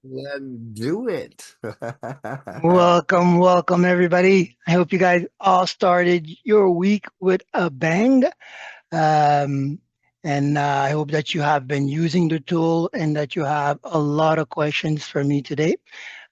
Then do it. Welcome, everybody. I hope you guys all started your week with a bang. Um, and I hope that you have been using the tool and that you have a lot of questions for me today.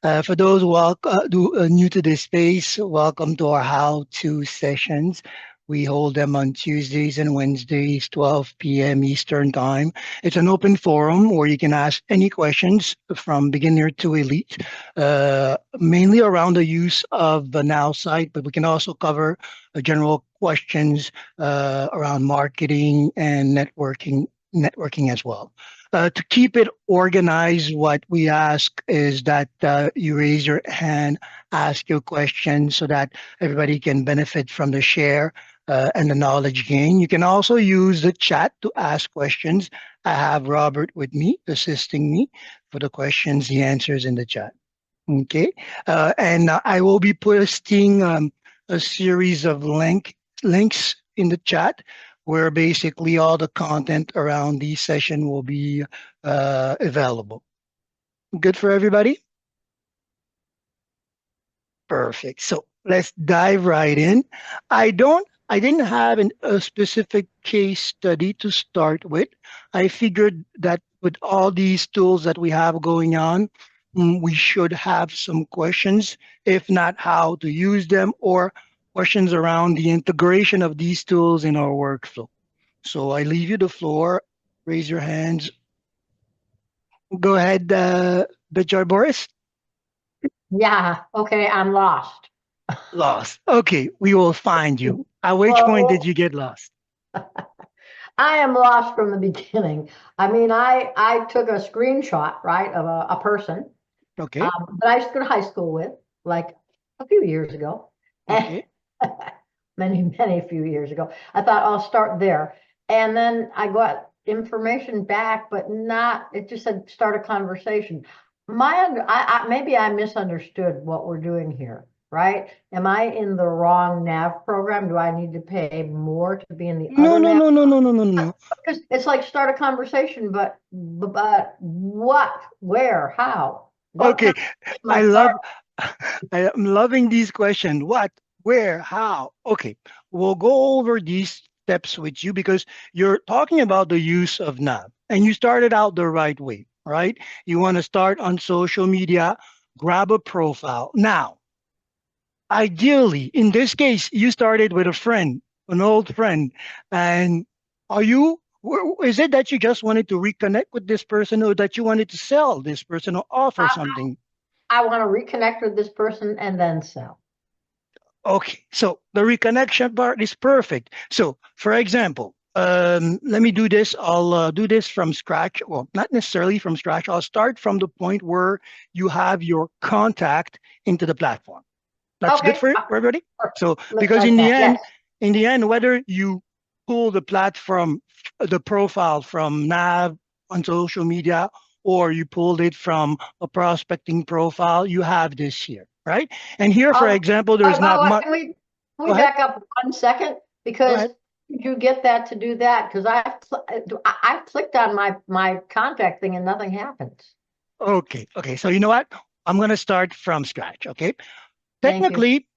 For those new to this space, welcome to our how-to sessions. We hold them on Tuesdays and Wednesdays, 12 p.m. Eastern Time. It's an open forum where you can ask any questions from beginner to elite, mainly around the use of the Nowsite, but we can also cover general questions around marketing and networking as well. To keep it organized, what we ask is that you raise your hand, ask your question so that everybody can benefit from the share and the knowledge gain. You can also use the chat to ask questions. I have Robert with me, assisting me for the questions, the answers in the chat. Okay. And I will be posting a series of links in the chat where basically all the content around the session will be available. Good for everybody? Perfect. So let's dive right in. I didn't have a specific case study to start with. I figured that with all these tools that we have going on, we should have some questions, if not how to use them or questions around the integration of these tools in our workflow. So I leave you the floor. Raise your hands. Go ahead, Bijar Boris. Yeah, okay, I'm lost. Lost. Okay, we will find you. At which point did Well, you get lost? I am lost from the beginning. I mean, I took a screenshot, right, of a person Okay, that I used to go to high school with, like a few years ago, and okay. many few years ago. I thought I'll start there, and then I got information back, but not. It just said start a conversation. Maybe I misunderstood what we're doing here, right? Am I in the wrong nav program? Do I need to pay more to be in the No, other no, nav? no, no, no, no, no, no. Because it's like start a conversation, but what, where, how, what Okay, conversation am I I starting? love, I am loving these questions. What, where, how? Okay, we'll go over these steps with you because you're talking about the use of nav and you started out the right way, right? You want to start on social media, grab a profile. Now, ideally, in this case, you started with a friend, an old friend. And are you, is it that you just wanted to reconnect with this person or that you wanted to sell this person or offer I, something? I want to reconnect with this person and then sell. Okay, so the reconnection part is perfect. So, for example, let me do this. I'll do this from scratch. Well, not necessarily from scratch. I'll start from the point where you have your contact into the platform. That's good Okay, for everybody. perfect. So because Like that. Yes. in the end, whether you pull the platform, the profile from Nav on social media, or you pulled it from a prospecting profile, you have this here, right? And here, for Um, example, there's not what, much. can Go we ahead. back up 1 second? Go Because ahead. did you get that to do that? Because I've clicked on my contact thing and nothing happens. Okay. Okay. So you know what? I'm going to start from scratch. Okay. Thank you. Technically,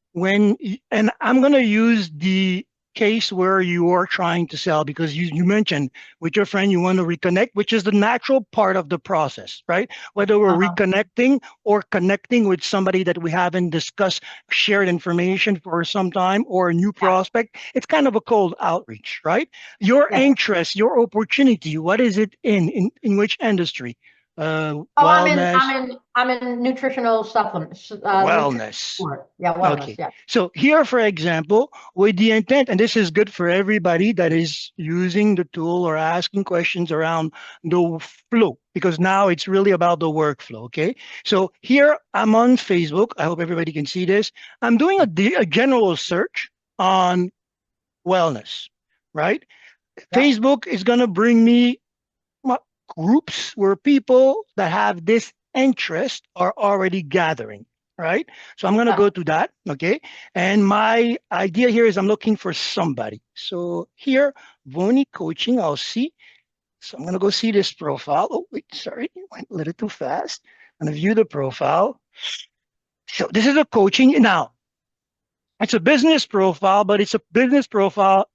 and I'm going to use the case where you are trying to sell because you mentioned with your friend you want to reconnect, which is the natural part of the process, right? Whether we're Uh-huh. reconnecting or connecting with somebody that we haven't discussed, shared information for some time, or a new Yeah. prospect, it's kind of a cold outreach, right? Your Yes. interest, your opportunity, what is it in which industry? Oh, Wellness, I'm in nutritional supplements, nutrition wellness. support. Yeah, wellness. Okay. Yeah. So here, for example, with the intent, and this is good for everybody that is using the tool or asking questions around the flow, because now it's really about the workflow. Okay. So here I'm on Facebook. I hope everybody can see this. I'm doing a general search on wellness, right? Yep. Facebook is going to bring me my groups where people that have this interest are already gathering, right? So I'm going to Yeah. go to that, okay? And my idea here is I'm looking for somebody. So here, Voni coaching, I'll see. So I'm going to go see this profile. Oh, wait, sorry, it went a little too fast. I'm going to view the profile. So this is a coaching. Now, it's a business profile, but it's a business profile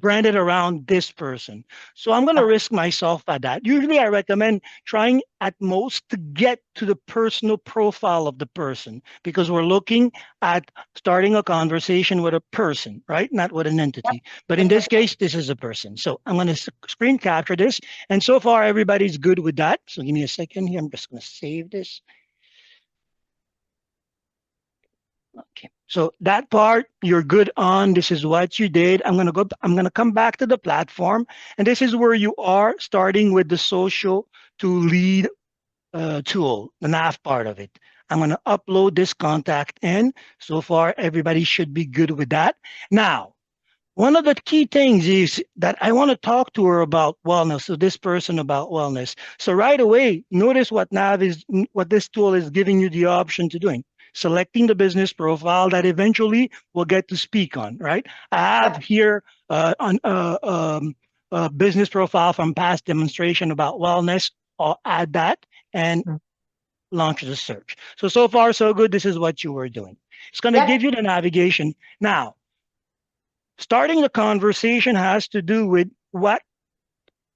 branded around this person. So I'm going to risk myself at that. Usually I recommend trying at most to get to the personal profile of the person because we're looking at starting a conversation with a person, right? Not with an entity. But in this case, this is a person. So I'm going to screen capture this. And so far, everybody's good with that. So give me a second here. I'm just going to save this. Okay, so that part you're good on. This is what you did. I'm gonna come back to the platform, and this is where you are starting with the social to lead tool, the nav part of it. I'm gonna upload this contact in. So far, everybody should be good with that. Now, one of the key things is that I want to talk to her about wellness. So this person about wellness. So right away, notice what what this tool is giving you the option to doing. Selecting the business profile that eventually we'll get to speak on, right? I have here a business profile from past demonstration about wellness. I'll add that and launch the search. So far, so good. This is what you were doing. It's going to give you the navigation. Now, starting the conversation has to do with what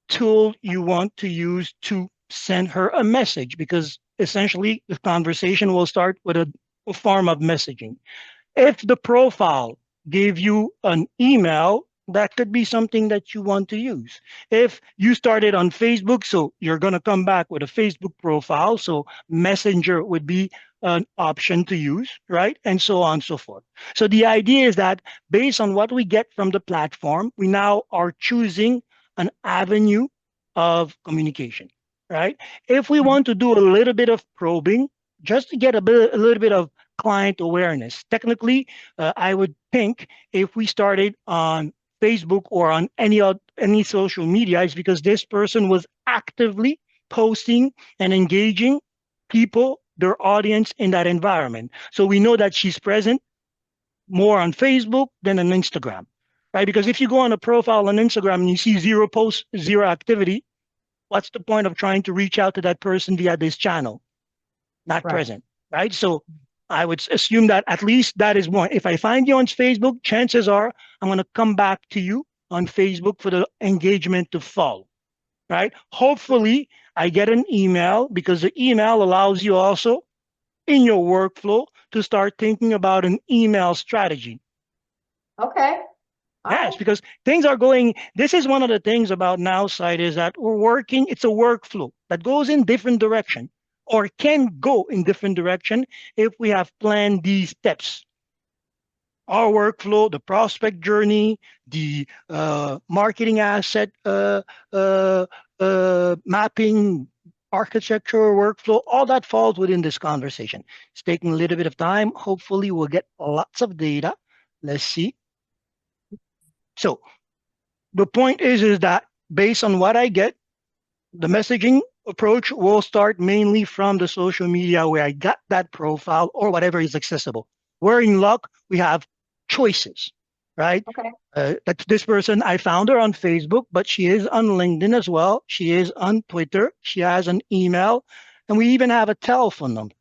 tool you want to use to send her a message, because essentially the conversation will start with a form of messaging. If the profile gave you an email, that could be something that you want to use. If you started on Facebook, so you're going to come back with a Facebook profile, so Messenger would be an option to use, right? And so on and so forth. So the idea is that based on what we get from the platform, we now are choosing an avenue of communication, right? If we want to do a little bit of probing, just to get a little bit of client awareness, technically, I would think if we started on Facebook or on any social media, it's because this person was actively posting and engaging people, their audience in that environment. So we know that she's present more on Facebook than on Instagram, right? Because if you go on a profile on Instagram and you see 0 posts, 0 activity, what's the point of trying to reach out to that person via this channel? Not present, right? So I would assume that at least that is one. If I find you on Facebook, chances are I'm going to come back to you on Facebook for the engagement to follow, right? Hopefully, I get an email because the email allows you also in your workflow to start thinking about an email strategy. Okay. Yes, because things are going. This is one of the things about Nowsite is that we're working. It's a workflow that goes in different direction or can go in different direction if we have planned these steps. Our workflow, the prospect journey, the marketing asset mapping, architecture workflow, all that falls within this conversation. It's taking a little bit of time. Hopefully, we'll get lots of data. Let's see. So the point is that based on what I get, the messaging approach will start mainly from the social media where I got that profile or whatever is accessible. We're in luck, we have choices, right? Okay. That's this person, I found her on Facebook, but she is on LinkedIn as well. She is on Twitter. She has an email, and we even have a telephone number.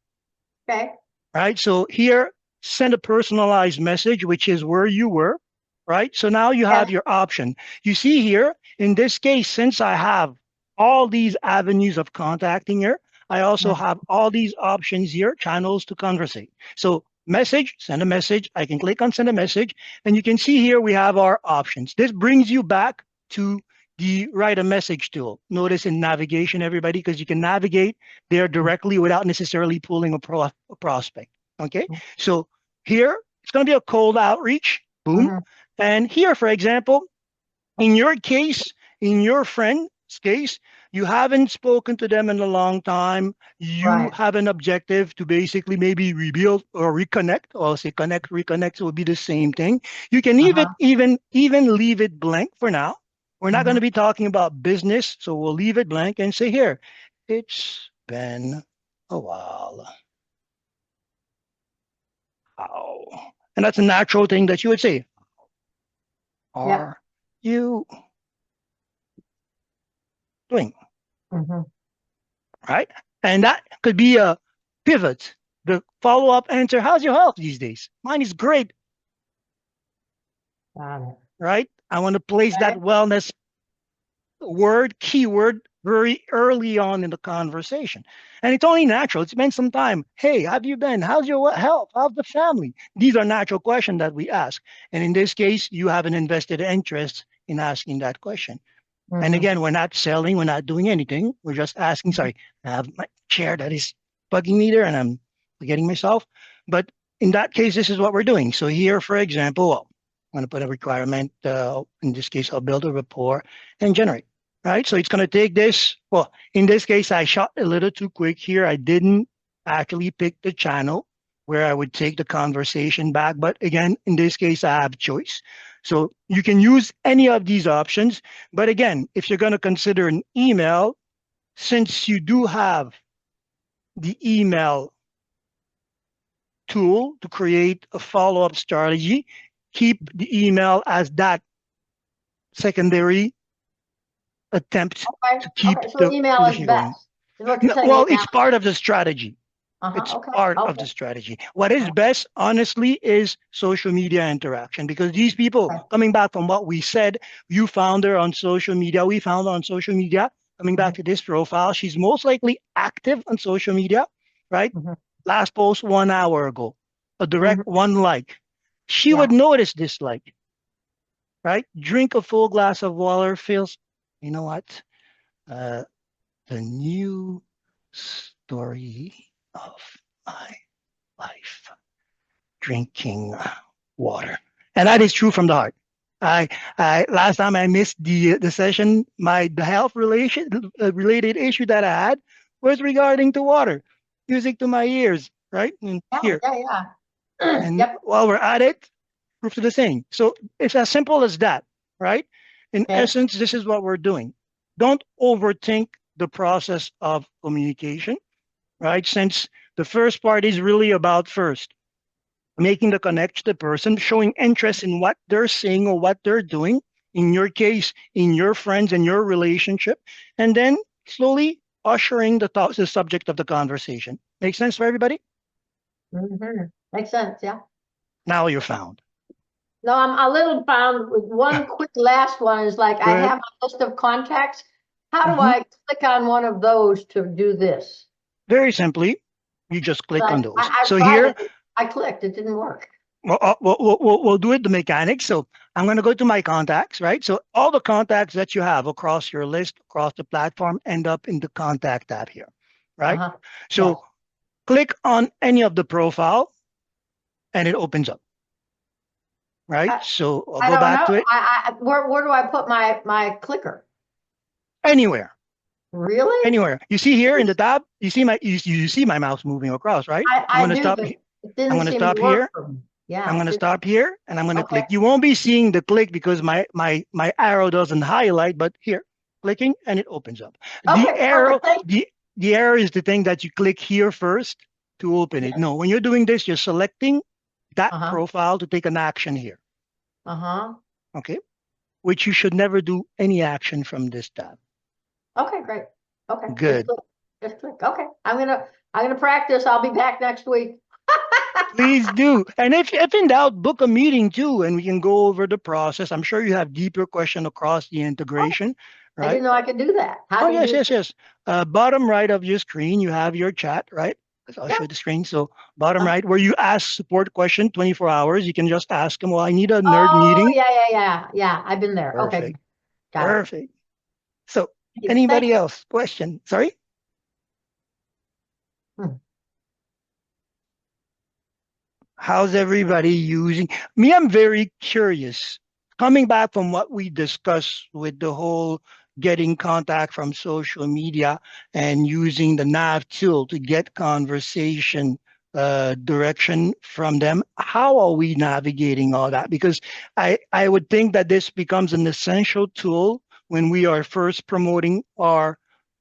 Okay. Right. So here, send a personalized message, which is where you were. Right. So now you have your option. You see here, in this case, since I have all these avenues of contacting her, I also have all these options here, channels to conversate. So message, send a message. I can click on send a message, and you can see here we have our options. This brings you back to the write a message tool. Notice in navigation, everybody, because you can navigate there directly without necessarily pulling a prospect. Okay, so here it's going to be a cold outreach. Boom. And here, for example, in your case, in your friend's case, you haven't spoken to them in a long time. You have an objective to basically maybe rebuild or reconnect, or say connect, reconnect would be the same thing. You can even leave it blank for now. We're not going to be talking about business, so we'll leave it blank and say here, it's been a while. How? And that's a natural thing that you would say. Are you doing? Right? And that could be a pivot. The follow-up answer, how's your health these days? Mine is great, Got it. right? I want to place that Okay. wellness keyword very early on in the conversation. And it's only natural. It's been some time. Hey, how have you been? How's your health? How's the family? These are natural questions that we ask. And in this case, you have an invested interest in asking that question. And Mhm. again, we're not selling, we're not doing anything. We're just asking. Sorry, I have my chair that is bugging me there and I'm forgetting myself. But in that case, this is what we're doing. So here, for example, well, I'm going to put a requirement. In this case, I'll build a report and generate. Right. So it's going to take this. Well, in this case, I shot a little too quick here. I didn't actually pick the channel where I would take the conversation back. But again, in this case, I have choice. So you can use any of these options. But again, if you're going to consider an email, since you do have the email tool to create a follow-up strategy, keep the email as that secondary attempt Okay. to keep Okay. So the email is position going. best. Is what you're saying? Well, Email. it's part of the strategy. It's Okay. part of Okay. the strategy. What is best, honestly, is social media interaction because these people, Okay. coming back from what we said, you found her on social media, we found her on social media. Coming back to this profile, she's most likely active on social media, right? Mhm. Last post 1 hour ago, a direct Mhm. one like. She Yeah. would notice this like, right? Drink a full glass of water, feels, you know what? Uh, the new story of my life, drinking water. And that is true from the heart. I last time I missed the session, the health related issue that I had was regarding to water, music to my ears, right? And Yeah. here, Yeah. Yeah. and Yep. while we're at it, proof to the same. So it's as simple as that, right? In Okay. essence, this is what we're doing. Don't overthink the process of communication, right? Since the first part is really about first making the connection to the person, showing interest in what they're saying or what they're doing, in your case, in your friends and your relationship, and then slowly ushering the subject of the conversation. Make sense for everybody? Mhm. Makes sense. Yeah. Now you're found. No, I'm a little bound with one quick last one is like Go I ahead. have a list of contacts. How do Mhm. I click on one of those to do this? Very simply, you just click on those. I So tried here, it. I clicked. It didn't work. we'll do it the mechanics. So I'm going to go to my contacts, right? So all the contacts that you have across your list, across the platform, end up in the contact tab here, right? Uh-huh. Yes. So click on any of the profile and it opens up, right? I, So I'll I go don't back know. to it Where do I put my clicker? anywhere, Really? anywhere. You see here in the tab, you see my mouse moving across, right? I'm I going to do, stop. but it I'm didn't going to seem to stop work here. for me. I'm Yeah. going to stop here and I'm going to Okay. click. You won't be seeing the click because my arrow doesn't highlight, but here, clicking and it opens up. The Okay. arrow, Perfect. Thank the arrow is the thing that you click here first to open you. it. No, when you're doing this, you're selecting that Uh-huh. profile to take an action here. Uh-huh. Okay. Which you should never do any action from this tab. Okay, great. Okay. Just Good. click. Just click. Okay. I'm gonna practice. I'll be back next week. Please do. And if in doubt, book a meeting too, and we can go over the process. I'm sure you have deeper question across the Oh, integration, I right? didn't know I could do that. How Oh, do you yes, do yes, that? yes. Bottom right of your screen, you have your chat, right? I'll Yeah. show the screen. So bottom Uh, right, where you ask support question 24 hours, you can just ask them, well, I need a nerd oh, meeting. yeah. I've been there. Okay. Perfect. Got it. Perfect. So Thank anybody you. else? Question? Sorry? Hmm. How's everybody using? Me, I'm very curious. Coming back from what we discussed with the whole getting contact from social media and using the nav tool to get conversation direction from them, how are we navigating all that? Because I would think that this becomes an essential tool when we are first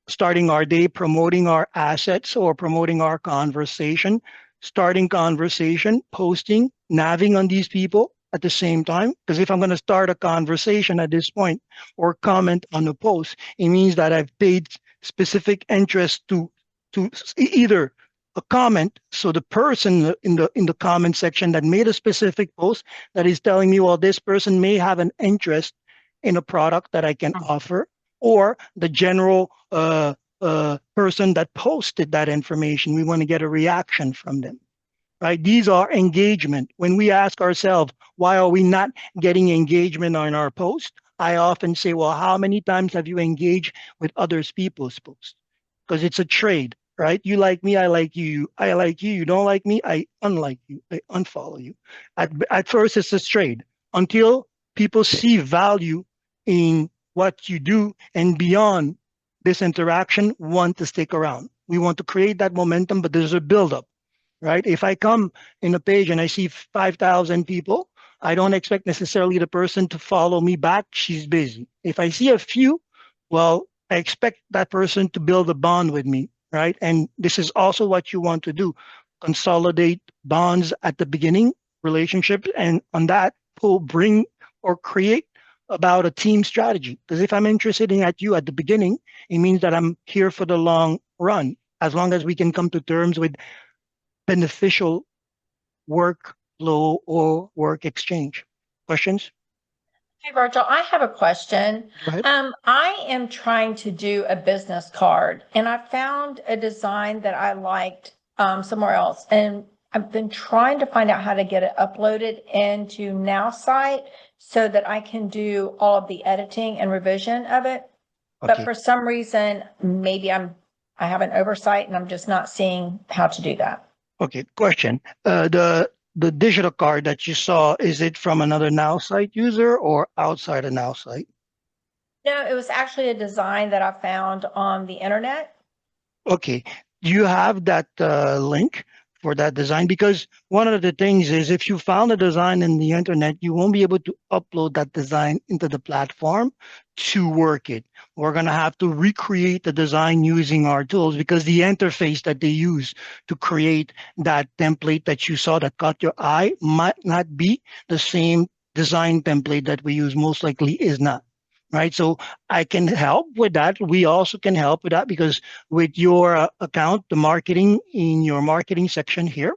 starting our day, promoting our assets or promoting our conversation, starting conversation, posting, naving on these people at the same time. Because if I'm going to start a conversation at this point or comment on a post, it means that I've paid specific interest to either a comment, so the person in the comment section that made a specific post that is telling me, well, this person may have an interest in a product that I can offer, or the general person that posted that information. We want to get a reaction from them, right? These are engagement. When we ask ourselves, why are we not getting engagement on our post? I often say, well, how many times have you engaged with others people's posts? Because it's a trade, right? You like me, I like you. I like you. You don't like me, I unlike you. I unfollow you. At first, it's a trade until people see value in what you do, and beyond this interaction, want to stick around. We want to create that momentum, but there's a buildup, right? If I come in a page and I see 5,000 people, I don't expect necessarily the person to follow me back. She's busy. If I see a few, well, I expect that person to build a bond with me, right? And this is also what you want to do. Consolidate bonds at the beginning, relationships, and on that, will bring or create about a team strategy. Because if I'm interested in at you at the beginning, it means that I'm here for the long run. As long as we can come to terms with beneficial workflow or work exchange. Questions? Hey, Virgil, I have a question. Go ahead. I am trying to do a business card, and I found a design that I liked somewhere else, and I've been trying to find out how to get it uploaded into Nowsite so that I can do all of the editing and revision of it. But Okay. for some reason, maybe I have an oversight and I'm just not seeing how to do that. Okay. Question. The digital card that you saw, is it from another Nowsite user or outside a Nowsite? No, it was actually a design that I found on the internet. Okay. Do you have that link for that design? Because one of the things is, if you found a design in the internet, you won't be able to upload that design into the platform to work it. We're going to have to recreate the design using our tools, because the interface that they use to create that template that you saw that caught your eye might not be the same design template that we use. Most likely is not. Right. So I can help with that. We also can help with that, because with your account, the marketing, in your marketing section here,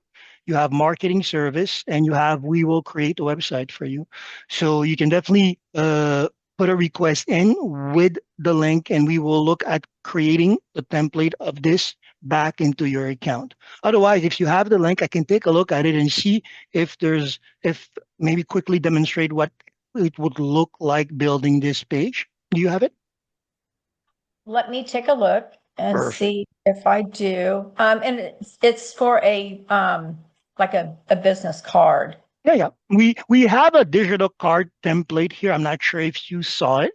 you have marketing service, and you have, we will create a website for you. So you can definitely put a request in with the link, and we will look at creating the template of this back into your account. Otherwise, if you have the link, I can take a look at it and see if maybe quickly demonstrate what it would look like building this page. Do you have it? Let me take a look and Perfect. see if I do. And it's for a like a business card. Yeah. We have a digital card template here. I'm not sure if you saw it.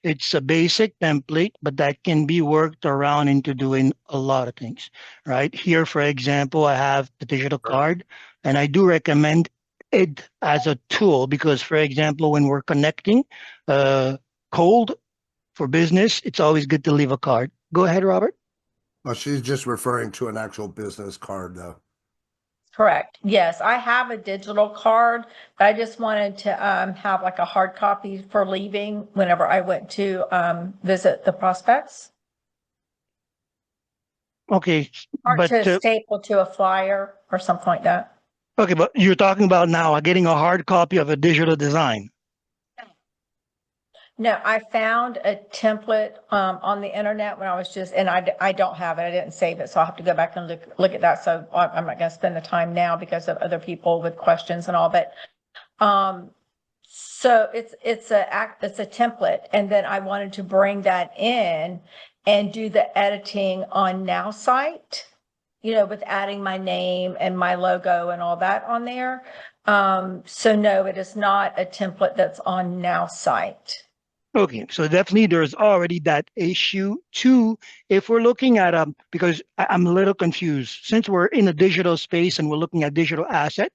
It's a basic template, but that can be worked around into doing a lot of things, right? Here, for example, I have the digital card, and I do recommend it as a tool, because, for example, when we're connecting cold for business, it's always good to leave a card. Go ahead, Robert. Well, she's just referring to an actual business card, though. Correct. Yes, I have a digital card, but I just wanted to have like a hard copy for leaving whenever I went to visit the prospects, Okay, or but to staple to a flyer or something like that. okay, but you're talking about now getting a hard copy of a digital design. No, I found a template on the internet when I was just, and I don't have it. I didn't save it, so I'll have to go back and look at that. So I'm not going to spend the time now because of other people with questions and all. But so it's a template, and then I wanted to bring that in and do the editing on Nowsite, with adding my name and my logo and all that on there. So no, it is not a template that's on Nowsite. Okay, so definitely there's already that issue too. If we're looking at because I'm a little confused, since we're in a digital space and we're looking at digital asset,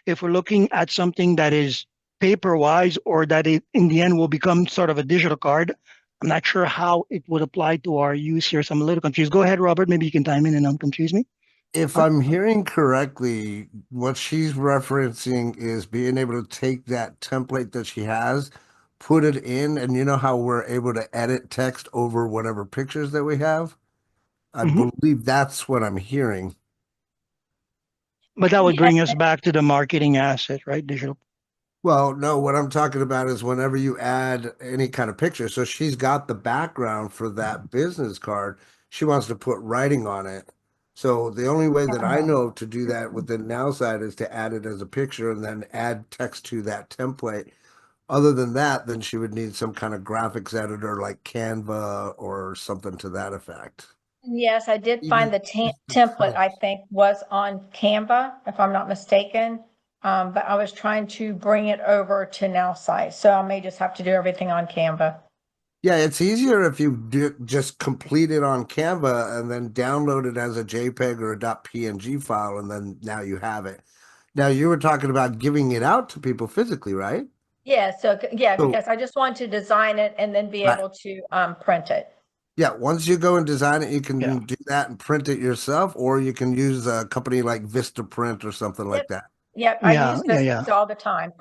if we're looking at something that is paper wise, or that it in the end will become sort of a digital card, I'm not sure how it would apply to our use here. So I'm a little confused. Go ahead, Robert. Maybe you can time in and unconfuse me. If I'm hearing correctly, what she's referencing is being able to take that template that she has, put it in, and you know how we're able to edit text over whatever pictures that we have? I Mhm. believe that's what I'm hearing. But that would Yes, bring us back to the marketing asset, right? Digital. Well, no, what I'm talking about is whenever you add any kind of picture. So she's got the background for that business card. She wants to put writing on it. So the only way that I know to do that within Nowsite is to add it as a picture and then add text to that template. Other than that, then she would need some kind of graphics editor like Canva or something to that effect. yes, I did Even find the template, I think, was on Canva, if I'm not mistaken. But I was trying to bring it over to Nowsite, so I may just have to do everything on Canva. Yeah, it's easier if you do just complete it on Canva and then download it as a JPEG or a .png file, and then now you have it. Now you were talking about giving it out to people physically, right? Yeah, so, yeah, So, because I just want to design it and then be right. able to print it. Yeah, once you go and design it, you Yeah. can do that and print it yourself, or you can use a company like Vistaprint or something like Yep, that. yep, I Yeah. use Yeah. this Yeah. all the time.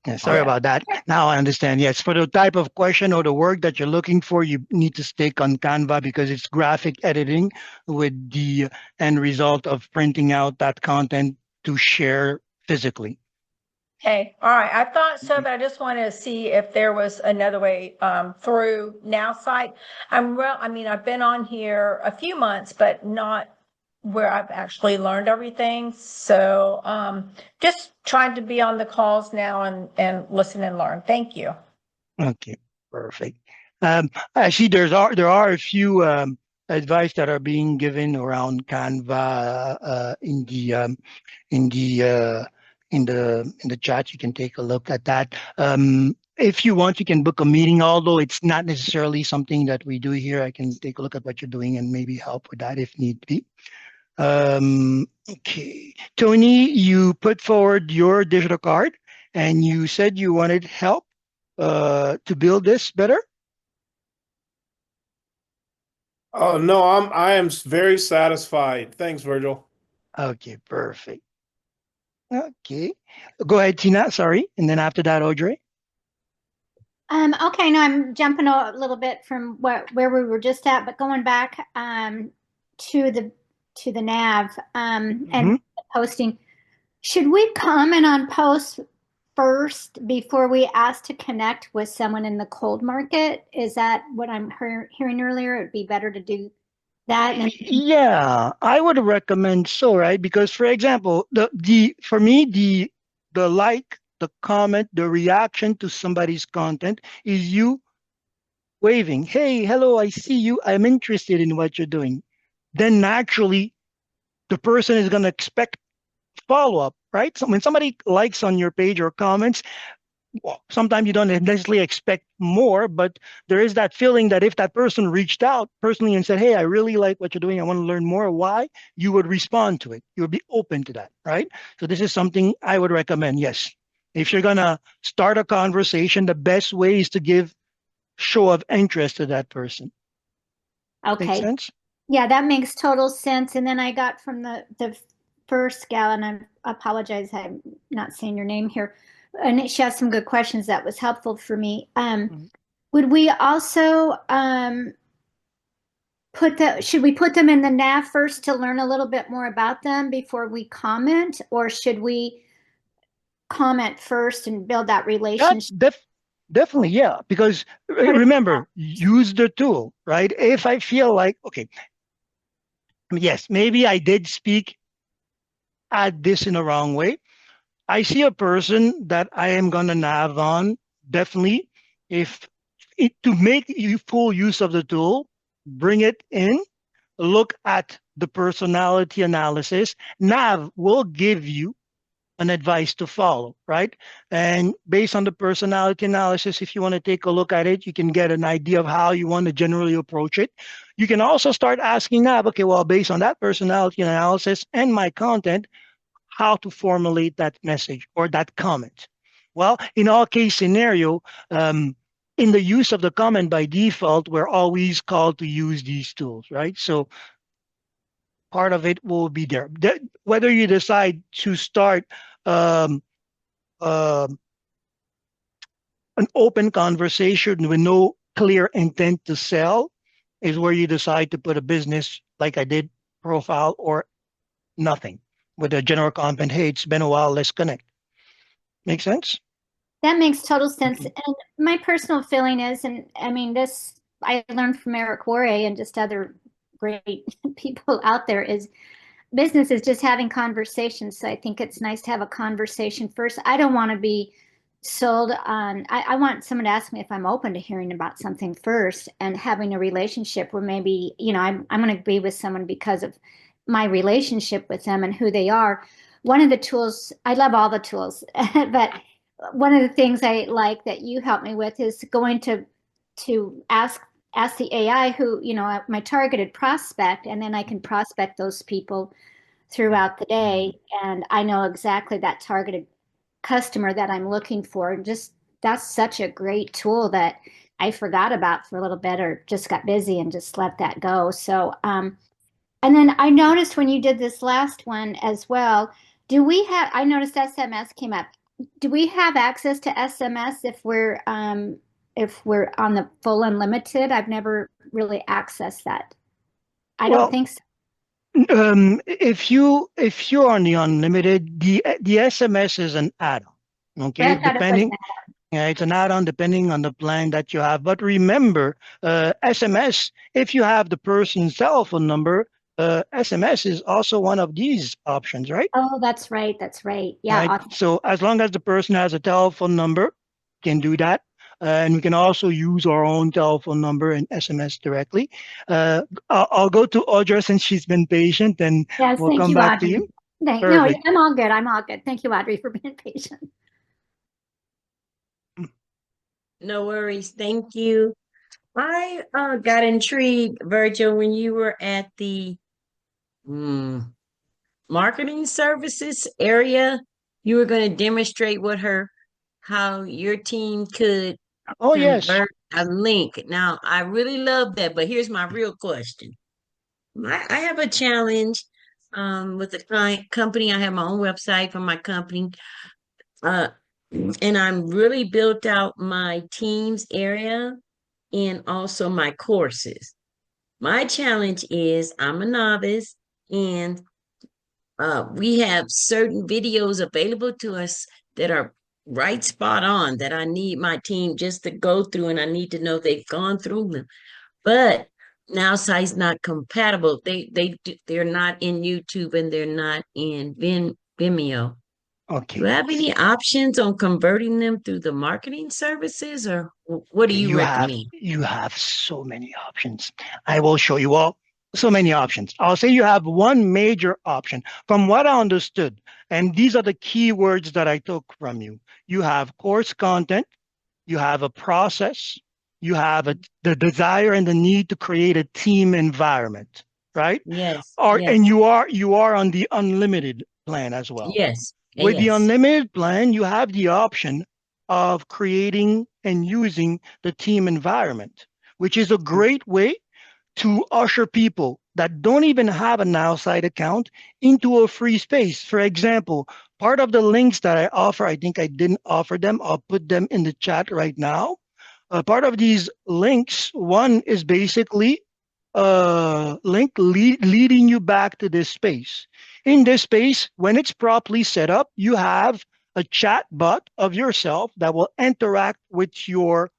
Yeah, sorry Okay. Yeah. about that. Now I understand. Yes, for the type of question or the work that you're looking for, you need to stick on Canva because it's graphic editing with the end result of printing out that content to share physically. Okay, all right. I thought so, but I just wanted to see if there was another way through Nowsite. I mean, I've been on here a few months, but not where I've actually learned everything. So just trying to be on the calls now and listen and learn. Thank you. Okay, perfect. I see there are a few advice that are being given around Canva in the uh, in the chat. You can take a look at that. If you want, you can book a meeting, although it's not necessarily something that we do here. I can take a look at what you're doing and maybe help with that if need be. Okay, Tony, you put forward your digital card and you said you wanted help to build this better. Oh no, I am very satisfied. Thanks, Virgil. Okay, perfect. Okay, go ahead, Tina. Sorry, and then after that, Audrey. Okay, no, I'm jumping a little bit from where we were just at, but going back to the nav Mhm. and posting. Should we comment on posts first before we ask to connect with someone in the cold market? Is that what I'm hearing earlier? It'd be better to do that. And Yeah, I would recommend so, right? Because for example, the for me the like, the comment, the reaction to somebody's content is you waving, "Hey, hello, I see you. I'm interested in what you're doing." Then naturally, the person is going to expect follow up, right? So when somebody likes on your page or comments, well, sometimes you don't necessarily expect more, but there is that feeling that if that person reached out personally and said, "Hey, I really like what you're doing. I want to learn more," why, you would respond to it. You would be open to that, right? So this is something I would recommend. Yes. If you're going to start a conversation, the best way is to give show of interest to that person. Make okay, sense? yeah, that makes total sense. And then I got from the first gal, and I apologize, I'm not saying your name here, and she has some good questions that was helpful for me. Mhm. Would we also should we put them in the nav first to learn a little bit more about them before we comment, or should we comment first and build that That relationship? definitely, yeah. Because remember, use the tool, right? If I feel like, okay, yes, maybe I did speak at this in a wrong way. I see a person that I am gonna nav on, definitely. If to make you full use of the tool, bring it in, look at the personality analysis. Nav will give you an advice to follow, right? And based on the personality analysis, if you want to take a look at it, you can get an idea of how you want to generally approach it. You can also start asking Nav, okay, well, based on that personality analysis and my content, how to formulate that message or that comment. Well, in all case scenario, in the use of the comment by default, we're always called to use these tools, right? So part of it will be there. Whether you decide to start um, um an open conversation with no clear intent to sell is where you decide to put a business like I did profile or nothing with a general comment. Hey, it's been a while. Let's connect. Make sense? That makes total sense. And my personal feeling is, and I mean, this I learned from Eric Worre and just other great people out there, is business is just having conversations. So I think it's nice to have a conversation first. I don't want to be sold on, I want someone to ask me if I'm open to hearing about something first and having a relationship where maybe, I'm going to be with someone because of my relationship with them and who they are. One of the tools, I love all the tools, but one of the things I like that you help me with is going to ask the AI who, my targeted prospect, and then I can prospect those people throughout the day. And I know exactly that targeted customer that I'm looking for. Just that's such a great tool that I forgot about for a little bit or just got busy and just let that go. So, and then I noticed when you did this last one as well, I noticed SMS came up. Do we have access to SMS if we're on the full unlimited? I've never really accessed that. I don't Well, think so. if you're on the unlimited, the SMS is an add-on. Okay, I thought it was yeah, it's an add-on depending on the plan that you have. But remember, SMS, if you have the person's cell phone number, SMS is also one of these options, right? Oh, that's right. That's right. Yeah. Right. So as long as the person has a telephone number, can do that. And we can also use our own telephone number and SMS directly. I'll go to Audra since she's been patient, and Yes. we'll Thank come you, back to Audrey. you. No, Perfect. I'm all good. I'm all good. Thank you, Audrey, for being patient. No worries. Thank you. I got intrigued, Virgil, when you were at the marketing services area. You were going to demonstrate how your team could Oh, yes. convert a link. Now, I really love that, but here's my real question. I have a challenge with the client company. I have my own website for my company. And I'm really built out my teams area and also my courses. My challenge is I'm a novice and we have certain videos available to us that are right spot on that I need my team just to go through, and I need to know they've gone through them. But Nowsite's not compatible. They're not in YouTube and they're not in Vimeo. Do you Okay. have any options on converting them through the marketing services, or what do Okay, you recommend? you have so many options. I will show you all so many options. I'll say you have one major option from what I understood, and these are the keywords that I took from you. You have course content, you have a process, you have the desire and the need to create a team environment, right? Yes, And yes, you are on the unlimited plan as well. yes, With the yes. unlimited plan, you have the option of creating and using the team environment, which is a great way to usher people that don't even have a Nowsite account into a free space. For example, part of the links that I offer, I think I didn't offer them. I'll put them in the chat right now. Part of these links, one is basically a link leading you back to this space. In this space, when it's properly set up, you have a chat bot of yourself that will interact with your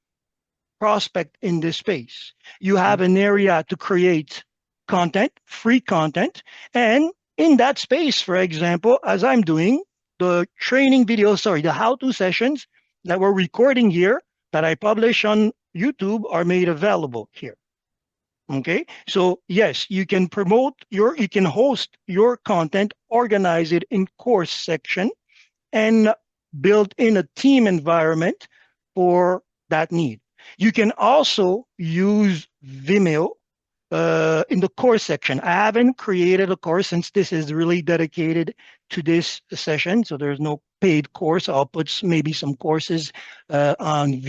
prospect in this space. You have an area to create content, free content, and in that space, for example, as I'm doing the training videos, the how-to sessions that we're recording here that I publish on YouTube are made available here. Okay, so yes, you can you can host your content, organize it in course section, and build in a team environment for that need. You can also use Vimeo in the course section. I haven't created a course since this is really dedicated to this session, so there's no paid course. I'll put maybe some courses on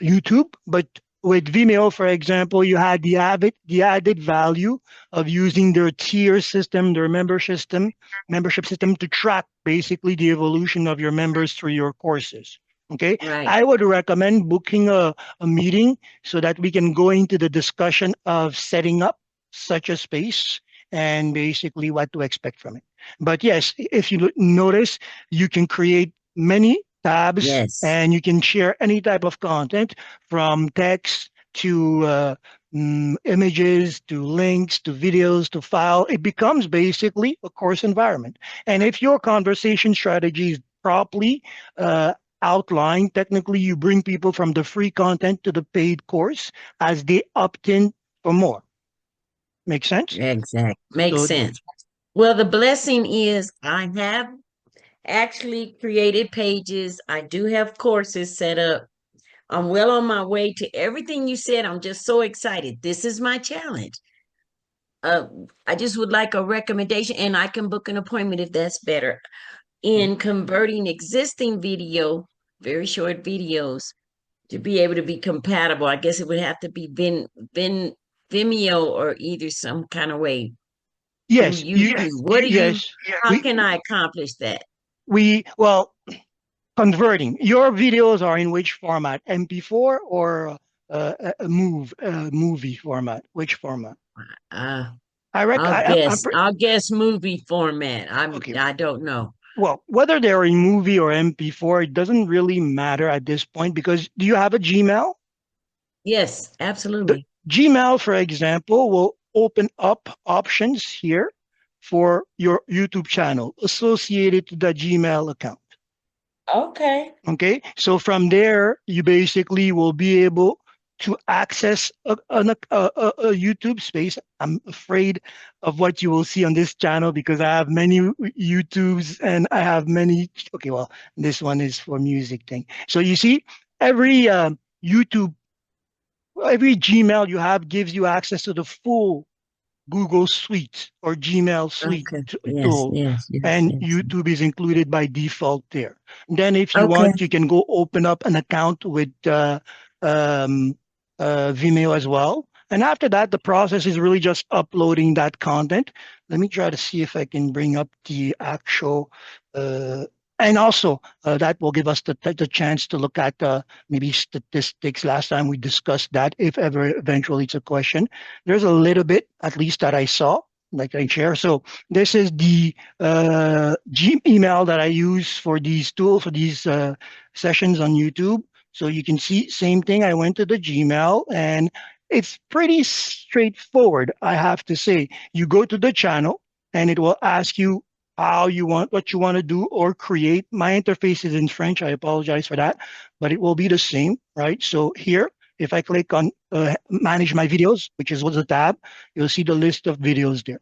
YouTube, but with Vimeo, for example, you had the added value of using their tier system, their membership system to track basically the evolution of your members through your courses. Okay. Right. I would recommend booking a meeting so that we can go into the discussion of setting up such a space and basically what to expect from it. But yes, if you notice, you can create many tabs Yes. and you can share any type of content from text to images to links to videos to file. It becomes basically a course environment. And if your conversation strategy is properly outline, technically you bring people from the free content to the paid course as they opt in for more. Make sense? Exact. Makes So sense. Well, the blessing is I have actually created pages. I do have courses set up. I'm well on my way to everything you said. I'm just so excited. This is my challenge. I just would like a recommendation, and I can book an appointment if that's better. In converting existing video, very short videos, to be able to be compatible. I guess it would have to be Vimeo or either some kind of way through yes, YouTube. What do you, yes, how can I accomplish that? well, converting your videos are in which format? MP4 or movie format? Which format? Uh, I rec. I'll guess movie format. Okay. I don't know. Well, whether they're in movie or MP4, it doesn't really matter at this point because do you have a Gmail? Yes, The absolutely. Gmail, for example, will open up options here for your YouTube channel associated to the Gmail account. Okay. Okay, so from there, you basically will be able to access a YouTube space. I'm afraid of what you will see on this channel because I have many YouTubes and I have many. Okay, well, this one is for music thing. So you see, every YouTube, every Gmail you have gives you access to the full Google Suite or Gmail Suite Okay. Yes, tool, yes, yes, and yes. YouTube is included by default there. Then, if you Okay. want, you can go open up an account with um, Vimeo as well. And after that, the process is really just uploading that content. Let me try to see if I can bring up the actual. And also, that will give us the chance to look at maybe statistics. Last time we discussed that, if ever eventually it's a question. There's a little bit, at least that I saw, like I share. So this is the Gmail that I use for these tools, for these sessions on YouTube. So you can see, same thing. I went to the Gmail and it's pretty straightforward, I have to say. You go to the channel and it will ask you how you want, what you want to do or create. My interface is in French. I apologize for that, but it will be the same, right? So here, if I click on manage my videos, which is what's the tab, you'll see the list of videos there.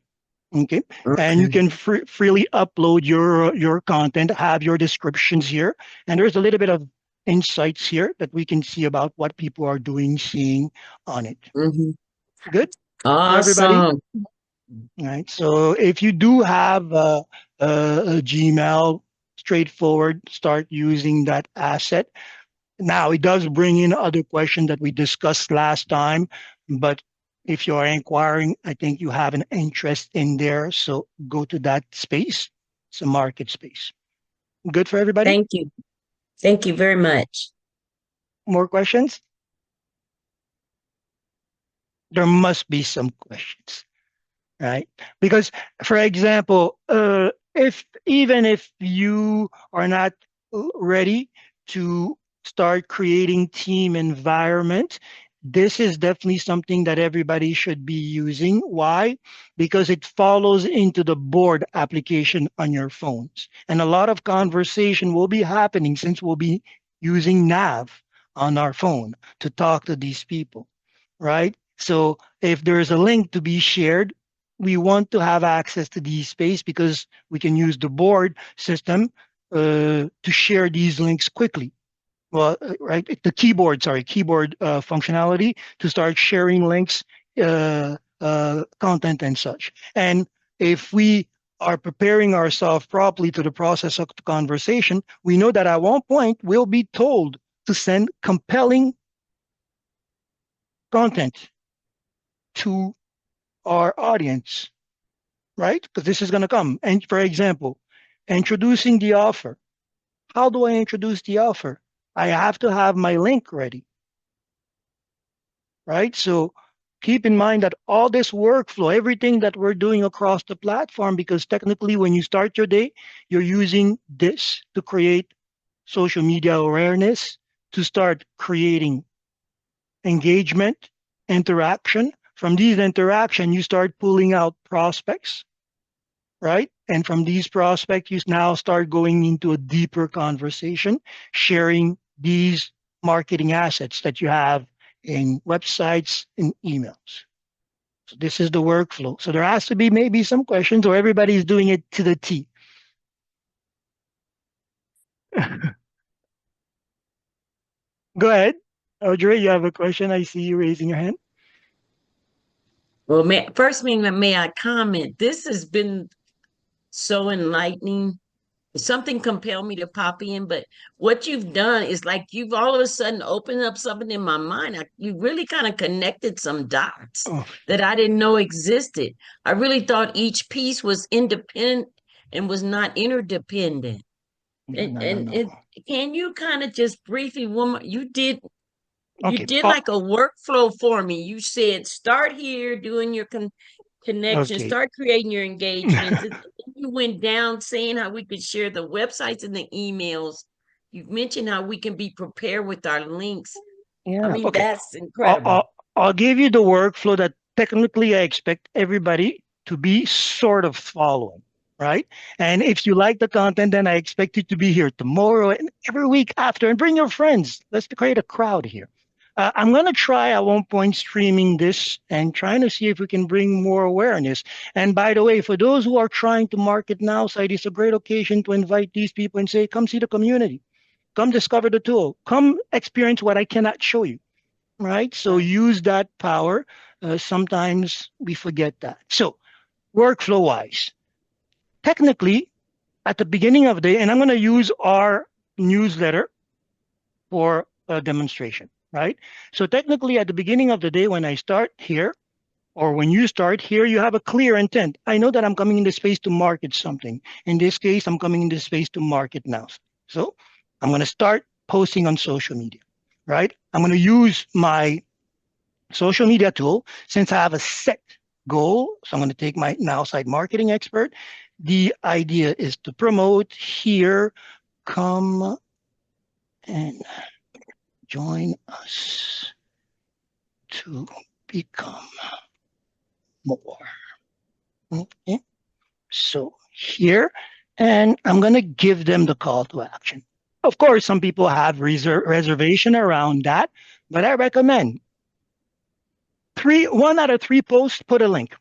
Okay, and you Okay. can freely upload your content, have your descriptions here, and there's a little bit of insights here that we can see about what people are doing, seeing on it. Mm-hmm. Good for everybody. Awesome. All right. So if you do have a Gmail, straightforward, start using that asset. Now, it does bring in other questions that we discussed last time, but if you're inquiring, I think you have an interest in there. So go to that space. It's a market space. Good for everybody? Thank you. Thank you very much. More questions? There must be some questions, right? Because, for example, if even if you are not ready to start creating team environment, this is definitely something that everybody should be using. Why? Because it follows into the board application on your phones. And a lot of conversation will be happening since we'll be using Nav on our phone to talk to these people, right? So if there's a link to be shared, we want to have access to these space because we can use the board system to share these links quickly. Well, right, the keyboard, sorry, keyboard functionality to start sharing links, content and such. And if we are preparing ourselves properly to the process of the conversation, we know that at one point we'll be told to send compelling content to our audience, right? Because this is going to come. And for example, introducing the offer. How do I introduce the offer? I have to have my link ready, right? So keep in mind that all this workflow, everything that we're doing across the platform, because technically when you start your day, you're using this to create social media awareness, to start creating engagement, interaction. From these interaction, you start pulling out prospects, right? And from these prospects, you now start going into a deeper conversation, sharing these marketing assets that you have in websites and emails. So this is the workflow. So there has to be maybe some questions, or everybody's doing it to the T. Go ahead. Audrey, you have a question? I see you raising your hand. Well, first thing, may I comment? This has been so enlightening. Something compelled me to pop in, but what you've done is like you've all of a sudden opened up something in my mind. You really kind of connected some dots Oh, that I didn't know existed. I really thought each piece was independent and was not interdependent. And can you kind of just briefly, you Okay. did like a workflow for me. You said start here doing your connection, Okay. start creating your engagements. And then you went down saying how we could share the websites and the emails. You've mentioned how we can be prepared with our links. I Yeah. mean, Okay. that's I'll, incredible. I'll give you the workflow that technically I expect everybody to be sort of following, right? And if you like the content, then I expect you to be here tomorrow and every week after, and bring your friends. Let's create a crowd here. I'm going to try at one point streaming this and trying to see if we can bring more awareness. And by the way, for those who are trying to market Nowsite, it's a great occasion to invite these people and say, come see the community, come discover the tool, come experience what I cannot show you, right? So Right. use that power. Sometimes we forget that. So workflow wise, technically at the beginning of the day, and I'm going to use our newsletter for a demonstration, right? So technically at the beginning of the day, when I start here, or when you start here, you have a clear intent. I know that I'm coming into space to market something. In this case, I'm coming into space to market now. So I'm going to start posting on social media, right? I'm going to use my social media tool since I have a set goal. So I'm going to take my Nowsite marketing expert. The idea is to promote here, come and join us to become more. Okay. So here, and I'm going to give them the call to action. Of course, some people have reservation around that, but I recommend one out of three posts, put a link,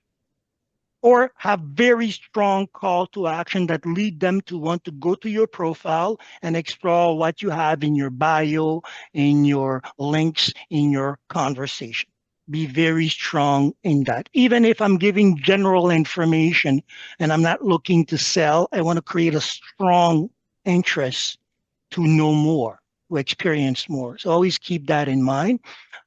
or have very strong call to action that lead them to want to go to your profile and explore what you have in your bio, in your links, in your conversation. Be very strong in that. Even if I'm giving general information and I'm not looking to sell, I want to create a strong interest to know more, to experience more. So always keep that in mind.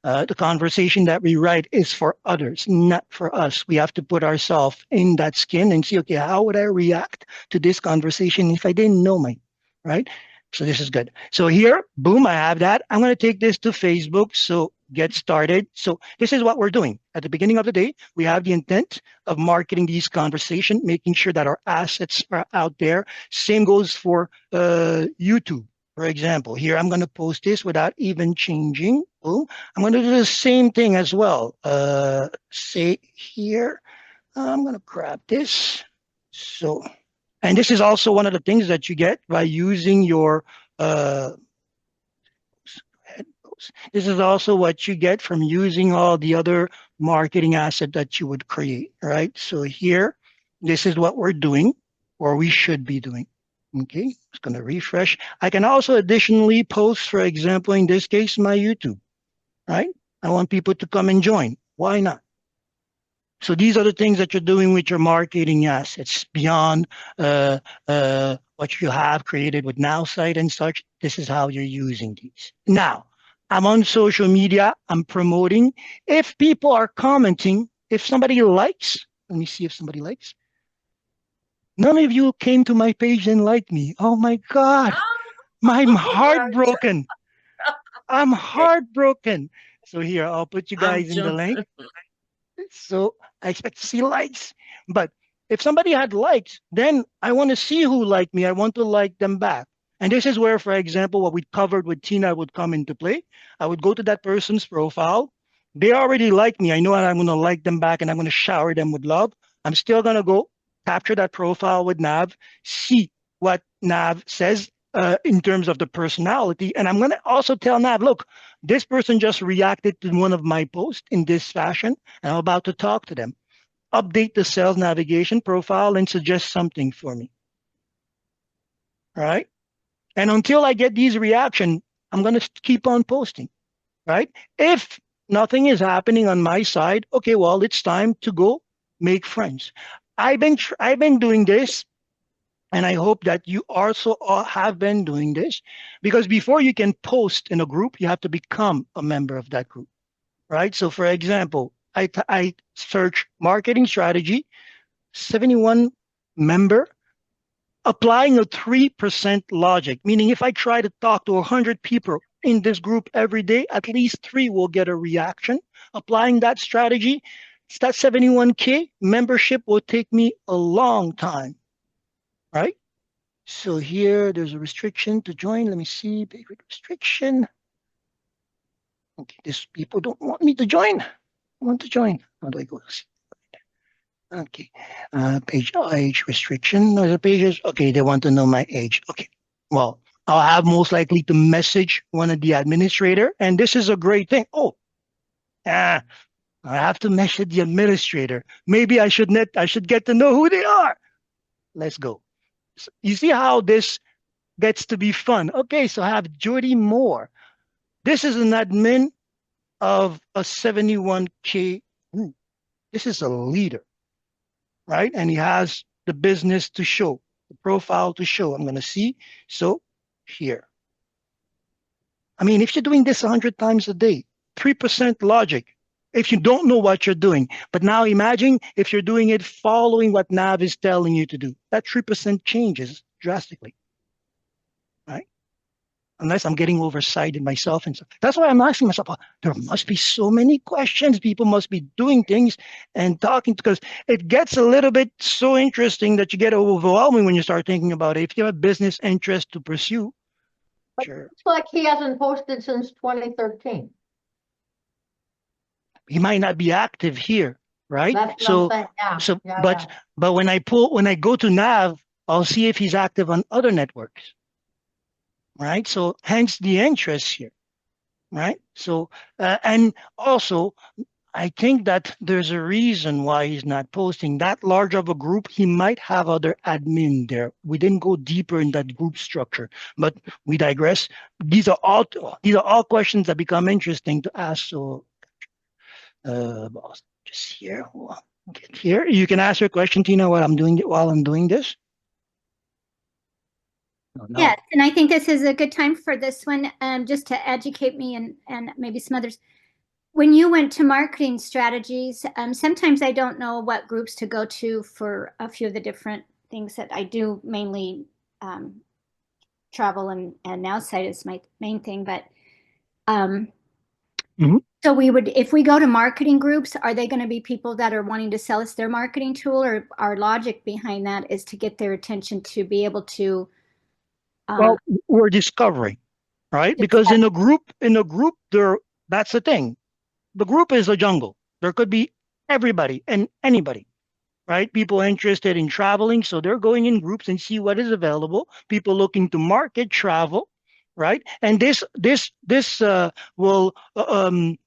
The conversation that we write is for others, not for us. We have to put ourselves in that skin and see, okay, how would I react to this conversation if I didn't know my, right? So this is good. So here, boom, I have that. I'm going to take this to Facebook. So get started. So this is what we're doing. At the beginning of the day, we have the intent of marketing these conversations, making sure that our assets are out there. Same goes for YouTube. For example, here I'm going to post this without even changing. Boom. I'm going to do the same thing as well. Say here, I'm going to grab this. So, and this is also one of the things that you get by using your, this is also what you get from using all the other marketing asset that you would create, right? So here, this is what we're doing, or we should be doing. Okay, it's going to refresh. I can also additionally post, for example, in this case, my YouTube, right? I want people to come and join. Why not? So these are the things that you're doing with your marketing assets beyond what you have created with Nowsite and such. This is how you're using these. Now, I'm on social media. I'm promoting. If people are commenting, if somebody likes, let me see if somebody likes. None of you came to my page and liked me. Oh my God. Oh, I'm Virgil. heartbroken. I'm heartbroken. So here, I'll put you I'm guys in the link. jumping. So I expect to see likes. But if somebody had likes, then I want to see who liked me. I want to like them back. And this is where, for example, what we covered with Tina would come into play. I would go to that person's profile. They already like me. I know I'm going to like them back and I'm going to shower them with love. I'm still going to go capture that profile with Nav, see what Nav says in terms of the personality. And I'm going to also tell Nav, look, this person just reacted to one of my posts in this fashion, and I'm about to talk to them. Update the sales navigation profile and suggest something for me. All right. And until I get these reaction, I'm going to keep on posting. Right. If nothing is happening on my side, okay, well, it's time to go make friends. I've been doing this, and I hope that you also all have been doing this, because before you can post in a group, you have to become a member of that group, right? So for example, I search marketing strategy, 71 member, applying a 3% logic, meaning if I try to talk to 100 people in this group every day, at least 3 will get a reaction. Applying that strategy, it's that 71K membership will take me a long time, right? So here, there's a restriction to join. Let me see, pay rate restriction. Okay, these people don't want me to join. I want to join. How do I go? Okay, page age restriction. No, the pages. Okay, they want to know my age. Okay, well, I'll have most likely to message one of the administrator, and this is a great thing. Oh, I have to message the administrator. Maybe I should get to know who they are. Let's go. So you see how this gets to be fun. Okay, so I have Jody Moore. This is an admin of a 71K group. This is a leader, right? And he has the business to show, the profile to show. I'm going to see. So here. I mean, if you're doing this 100 times a day, 3% logic, if you don't know what you're doing. But now imagine if you're doing it following what Nav is telling you to do. That 3% changes drastically, right? Unless I'm getting oversighted myself. And so that's why I'm asking myself, there must be so many questions. People must be doing things and talking, because it gets a little bit so interesting that you get overwhelming when you start thinking about it. If you have a business interest to pursue, But sure. it's like he hasn't posted since 2013. He might not be active here, right? That's what So, I'm saying. Yeah. so, yeah, but yeah. but when I go to Nav, I'll see if he's active on other networks, right? So hence the interest here, right? So and also, I think that there's a reason why he's not posting that large of a group. He might have other admin there. We didn't go deeper in that group structure, but we digress. These are all questions that become interesting to ask. So, just here, get here. You can ask your question, Tina, while I'm doing this. No. Yes, and I think this is a good time for this one, just to educate me and maybe some others. When you went to marketing strategies, sometimes I don't know what groups to go to for a few of the different things that I do, mainly travel and Nowsite is my main thing. But so if we go to marketing groups, are they going to be people that are wanting to sell us their marketing tool, or our logic behind that is to get their attention to be able to? Well, we're discovering, right? Because in a group, that's the thing. The group is a jungle. There could be everybody and anybody, right? People interested in traveling, so they're going in groups and see what is available. People looking to market travel, right? And this will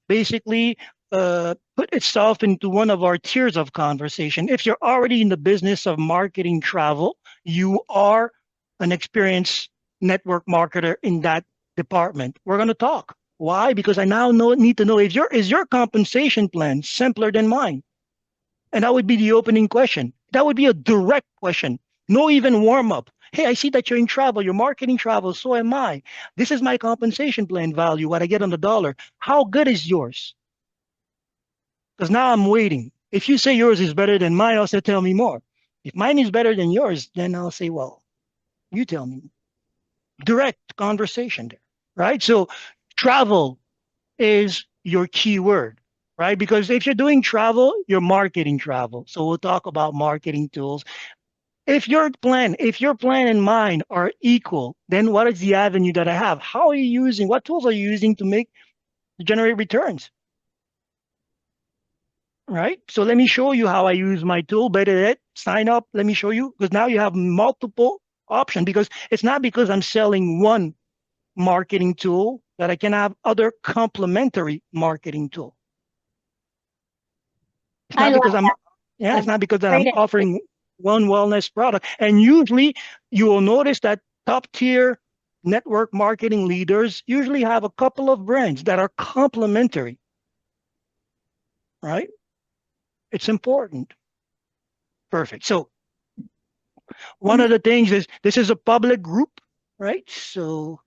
basically put itself into one of our tiers of conversation. If you're already in the business of marketing travel, you are an experienced network marketer in that department. We're going to talk. Why? Because I now need to know, is your compensation plan simpler than mine? And that would be the opening question. That would be a direct question. No even warm up. Hey, I see that you're in travel, you're marketing travel, so am I. This is my compensation plan value, what I get on the dollar. How good is yours? Because now I'm waiting. If you say yours is better than mine, I'll say, tell me more. If mine is better than yours, then I'll say, well, you tell me. Direct conversation there, right? So travel is your key-word, right? Because if you're doing travel, you're marketing travel. So we'll talk about marketing tools. If your plan and mine are equal, then what is the avenue that I have? How are you using, what tools are you using to generate returns? Right? So let me show you how I use my tool. Better yet, sign up. Let me show you, because now you have multiple options, because it's not because I'm selling one marketing tool that I can have other complementary marketing tool. It's I not love because I'm that. yeah, it's not because that Great. I'm offering one wellness product. And usually you will notice that top tier network marketing leaders usually have a couple of brands that are complementary, right? It's important. Perfect. So one of the things is this is a public group, right? So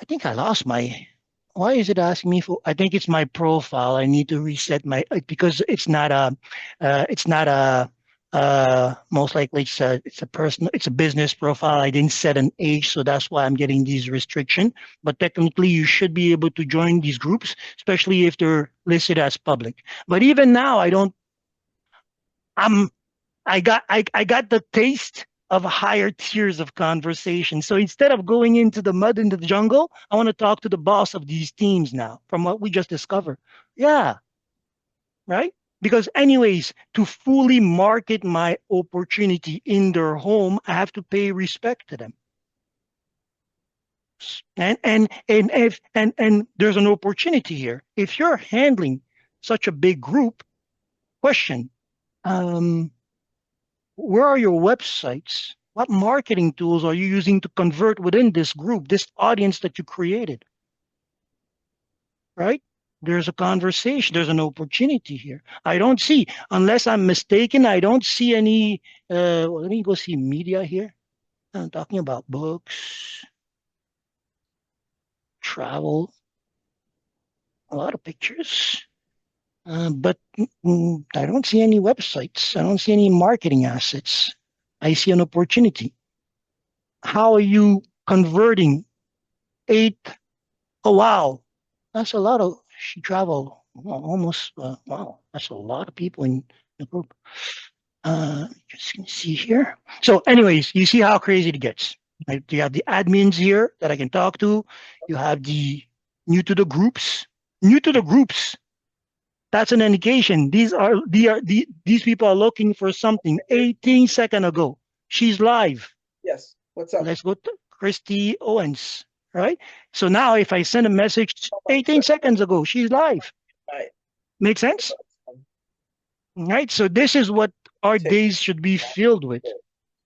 I think I lost my. Why is it asking me for? I think it's my profile. I need to reset my because it's not a. Most likely it's a personal, it's a business profile. I didn't set an age, so that's why I'm getting these restriction. But technically, you should be able to join these groups, especially if they're listed as public. But even now, I don't. I'm I got the taste of higher tiers of conversation. So instead of going into the mud into the jungle, I want to talk to the boss of these teams now from what we just discovered. Yeah, right? Because anyways, to fully market my opportunity in their home, I have to pay respect to them. And there's an opportunity here. If you're handling such a big group, question, um, where are your websites? What marketing tools are you using to convert within this group, this audience that you created? Right? There's a conversation, there's an opportunity here. I don't see, unless I'm mistaken, I don't see any. Well, let me go see media here. I'm talking about books, travel, a lot of pictures. But I don't see any websites. I don't see any marketing assets. I see an opportunity. How are you converting eight? Oh, wow. That's a lot of, she traveled almost, wow, that's a lot of people in the group. Just gonna see here. So anyways, you see how crazy it gets. Right? You have the admins here that I can talk to. You have the new to the groups. New to the groups. That's an indication. These people are looking for something. 18 seconds ago, she's live. Yes. What's up? Let's go to Christy Owens, right? So now if I send a message 18 seconds ago, she's live. Right. Make sense? Right? So this is what our days should be filled with.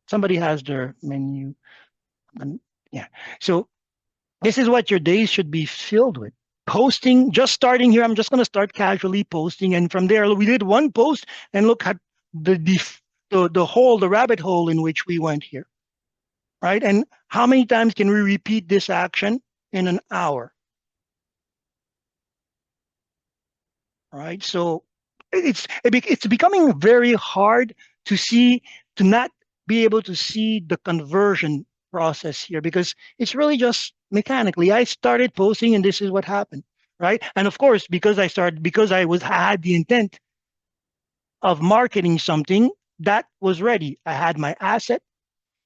Somebody has their menu. Yeah. So this is what your days should be filled with. Posting, just starting here. I'm just going to start casually posting. And from there, we did one post and look at the rabbit hole in which we went here. Right? And how many times can we repeat this action in an hour? Right? So it's becoming very hard to not be able to see the conversion process here, because it's really just mechanically. I started posting and this is what happened. Right? And of course, because I had the intent of marketing something that was ready. I had my asset.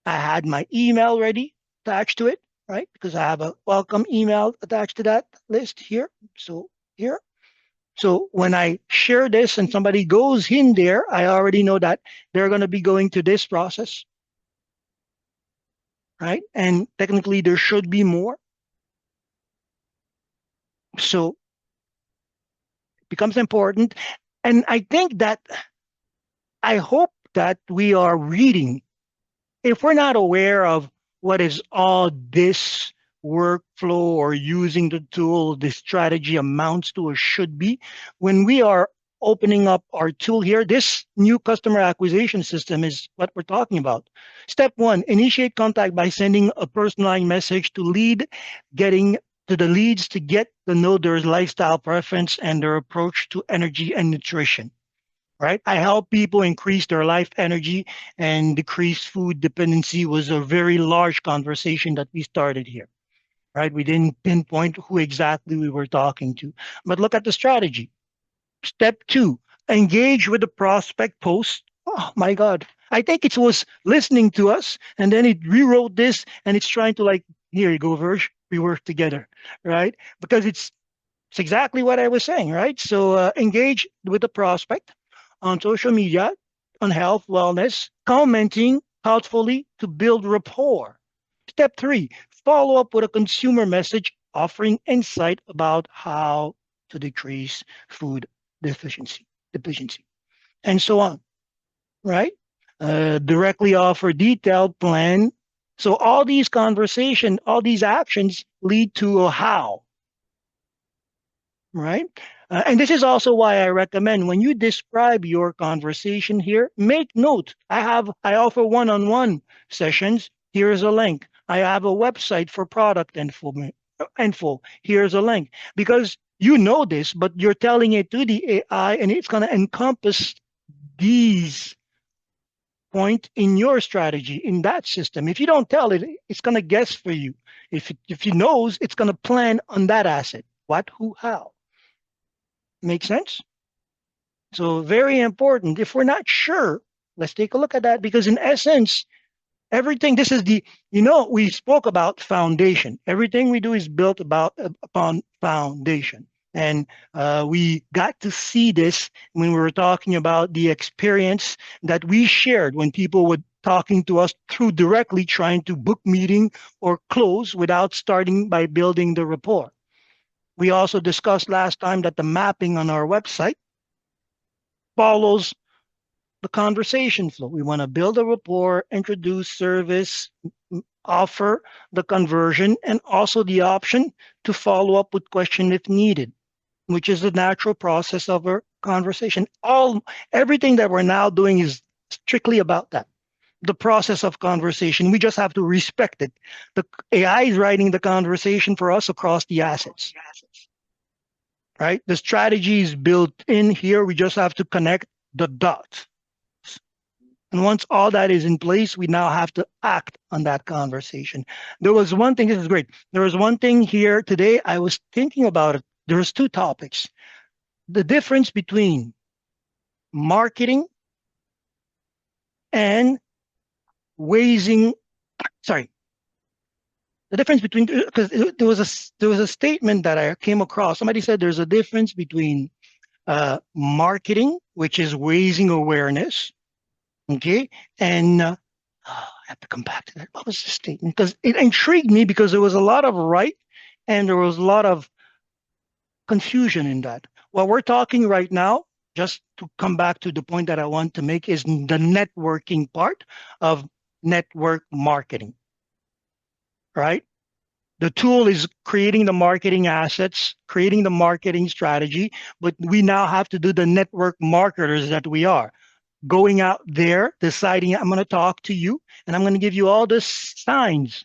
I had my email ready attached to it, right? Because I have a welcome email attached to that list here. So here. So when I share this and somebody goes in there, I already know that they're going to be going to this process, right? And technically there should be more. So it becomes important. And I think that I hope that we are reading. If we're not aware of what is all this workflow or using the tool, the strategy amounts to or should be, when we are opening up our tool here, this new customer acquisition system is what we're talking about. Step one, initiate contact by sending a personalized message getting to the leads to get to know their lifestyle preference and their approach to energy and nutrition. Right? I help people increase their life energy and decrease food dependency was a very large conversation that we started here. right? We didn't pinpoint who exactly we were talking to. But look at the strategy. Step 2, engage with the prospect post. Oh my God. I think it was listening to us and then it rewrote this and it's trying to like, here you go, Verge, we work together, right? Because it's exactly what I was saying, right? So engage with the prospect on social media, on health, wellness, commenting thoughtfully to build rapport. Step 3, follow up with a consumer message offering insight about how to decrease food deficiency, and so on, right? Directly offer detailed plan. So all these conversation, all these actions lead to a how, right? And this is also why I recommend when you describe your conversation here, make note. I offer one-on-one sessions. Here's a link. I have a website for product info. Here's a link. Because you know this, but you're telling it to the AI and it's going to encompass these point in your strategy in that system. If you don't tell it, it's going to guess for you. If it knows, it's going to plan on that asset. What, who, how. Make sense? So very important. If we're not sure, let's take a look at that because in essence, everything, this is we spoke about foundation. Everything we do is built upon foundation. And we got to see this when we were talking about the experience that we shared when people were talking to us through directly trying to book meeting or close without starting by building the rapport. We also discussed last time that the mapping on our website follows the conversation flow. We want to build a rapport, introduce service, offer the conversion, and also the option to follow up with question if needed, which is the natural process of our conversation. Everything that we're now doing is strictly about that. The process of conversation. We just have to respect it. The AI is writing the conversation for us across the assets. Right? The strategy is built in here. We just have to connect the dots. And once all that is in place, we now have to act on that conversation. There was one thing, this is great. There was one thing here today, I was thinking about it. There was 2 topics. The difference between marketing and the difference between, because there was a statement that I came across. Somebody said there's a difference between marketing, which is raising awareness, okay, and I have to come back to that. What was the statement? Because it intrigued me because there was a lot of right and there was a lot of confusion in that. What we're talking right now, just to come back to the point that I want to make, is the networking part of network marketing, right? The tool is creating the marketing assets, creating the marketing strategy, but we now have to do the network marketers that we are. Going out there, deciding I'm going to talk to you, and I'm going to give you all the signs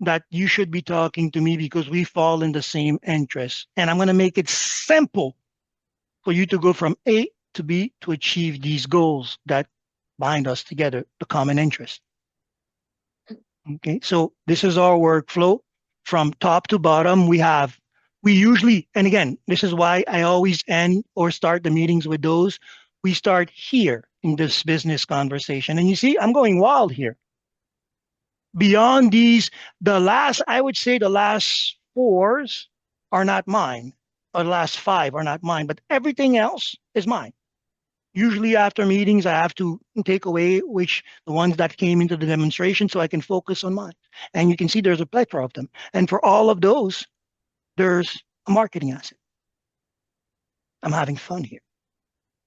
that you should be talking to me because we fall in the same interests. And I'm going to make it simple for you to go from A to B to achieve these goals that bind us together, the common interest. Okay, so this is our workflow from top to bottom. We usually, and again, this is why I always end or start the meetings with those. We start here in this business conversation. And you see, I'm going wild here. Beyond these, I would say the last 4s are not mine, or the last 5 are not mine, but everything else is mine. Usually after meetings, I have to take away the ones that came into the demonstration so I can focus on mine. And you can see there's a plethora of them. And for all of those, there's a marketing asset. I'm having fun here.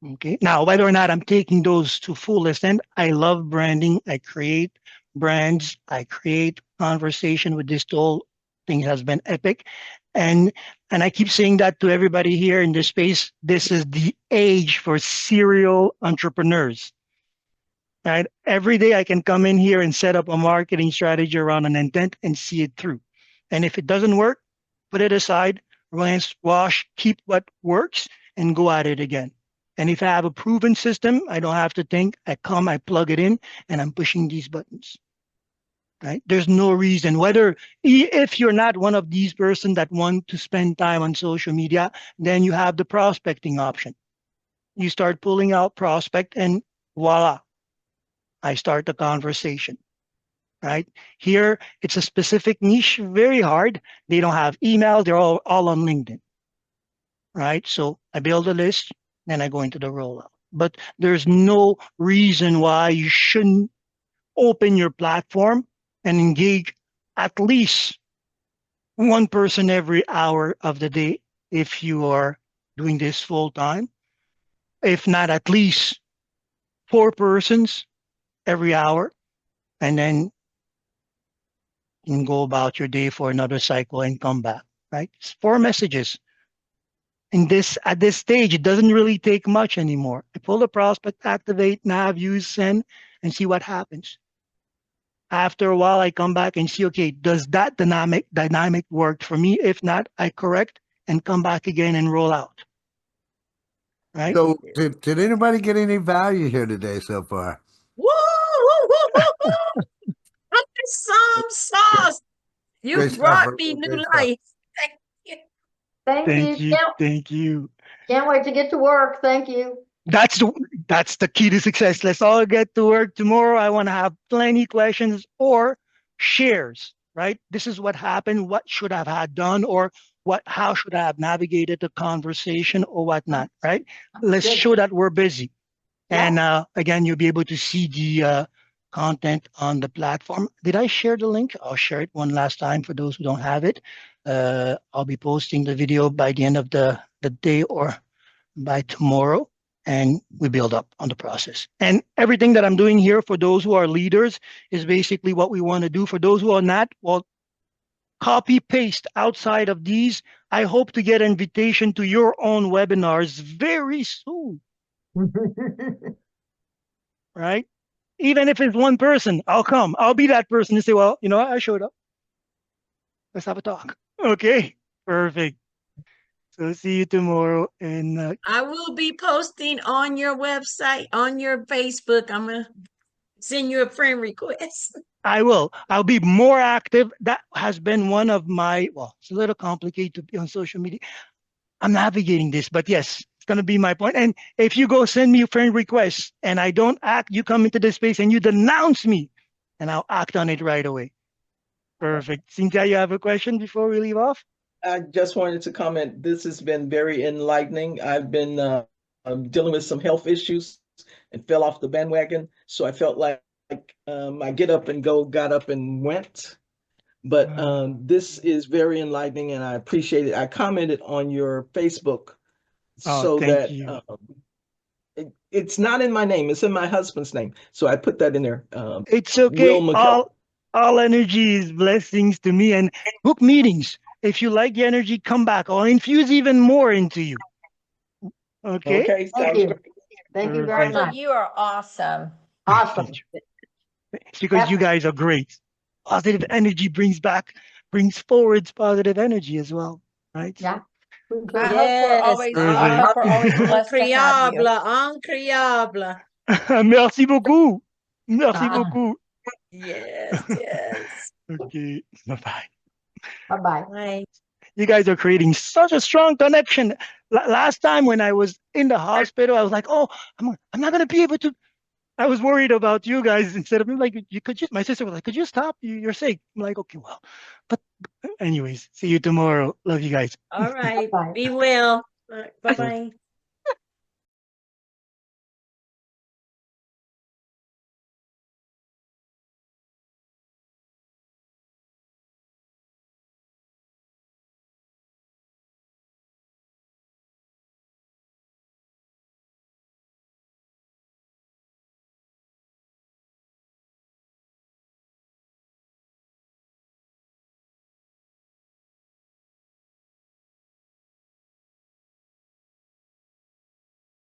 Okay. Now, whether or not I'm taking those to full extent, I love branding. I create brands. I create conversation with this tool. Thing has been epic. And I keep saying that to everybody here in this space. This is the age for serial entrepreneurs. Right? Every day I can come in here and set up a marketing strategy around an intent and see it through. And if it doesn't work, put it aside, rinse, wash, keep what works, and go at it again. And if I have a proven system, I don't have to think. I plug it in, and I'm pushing these buttons. right? There's no reason whether if you're not one of these person that want to spend time on social media, then you have the prospecting option. You start pulling out prospect and voila, I start the conversation, right? Here, it's a specific niche, very hard. They don't have email. They're all on LinkedIn, right? So I build a list, then I go into the rollout. But there's no reason why you shouldn't open your platform and engage at least one person every hour of the day if you are doing this full time. If not, at least 4 persons every hour, and then you can go about your day for another cycle and come back, right? It's 4 messages. At this stage, it doesn't really take much anymore. I pull the prospect, activate, nav, use, send, and see what happens. After a while, I come back and see, okay, does that dynamic work for me? If not, I correct and come back again and roll out. Right? So did anybody get any value here today so far? Woo, woo, woo, woo, woo. Put some sauce. You Great stuff, brought Virgil. me new Great stuff. life. Thank you. Thank you. Thank you. Can't wait to get to work. Thank you. That's the key to success. Let's all get to work tomorrow. I want to have plenty questions or shares, right? This is what happened. What should I have had done, or how should I have navigated the conversation or whatnot, right? Let's Good. show that we're busy. Yeah. And again, you'll be able to see the content on the platform. Did I share the link? I'll share it one last time for those who don't have it. I'll be posting the video by the end of the day or by tomorrow, and we build up on the process. And everything that I'm doing here for those who are leaders is basically what we want to do. For those who are not, well, copy paste outside of these. I hope to get an invitation to your own webinars very soon, right? Even if it's one person, I'll come. I'll be that person to say, well, you know, I showed up. Let's have a talk. Okay, perfect. So see you tomorrow. And I will be posting on your website, on your Facebook. I'm going to send you a friend request. I will. I'll be more active. That has been one of my, well, it's a little complicated to be on social media. I'm navigating this, but yes, it's going to be my point. And if you go send me a friend request and I don't act, you come into this space and you denounce me, and I'll act on it right away. Perfect. Cynthia, you have a question before we leave off? I just wanted to comment. This has been very enlightening. I've been dealing with some health issues and fell off the bandwagon. So I felt like I get up and go, got up and went. But this is very enlightening and I appreciate it. I commented on your Facebook so that it's not in my name. It's in my husband's name. So I put that in there. It's okay. All energy is blessings to me, and book meetings. If you like the energy, come back. I'll infuse even more into you. Okay? Okay. Thank you. Thank you very Virgil, much. you are awesome. Awesome. It's because you guys are great. Positive energy brings forwards positive energy as well, right? Yeah. I hope we're always blessed to have you. Incroyable. Merci beaucoup. Merci beaucoup. Yes, yes. Okay. Bye-bye. Bye-bye. Bye. You guys are creating such a strong connection. Last time when I was in the hospital, I was like, oh, I'm not going to be able to. I was worried about you guys. Instead of like, my sister was like, could you stop? You're sick. I'm like, okay, well. But anyways, see you tomorrow. Love you guys. All right. Bye-bye. Be well. Bye-bye.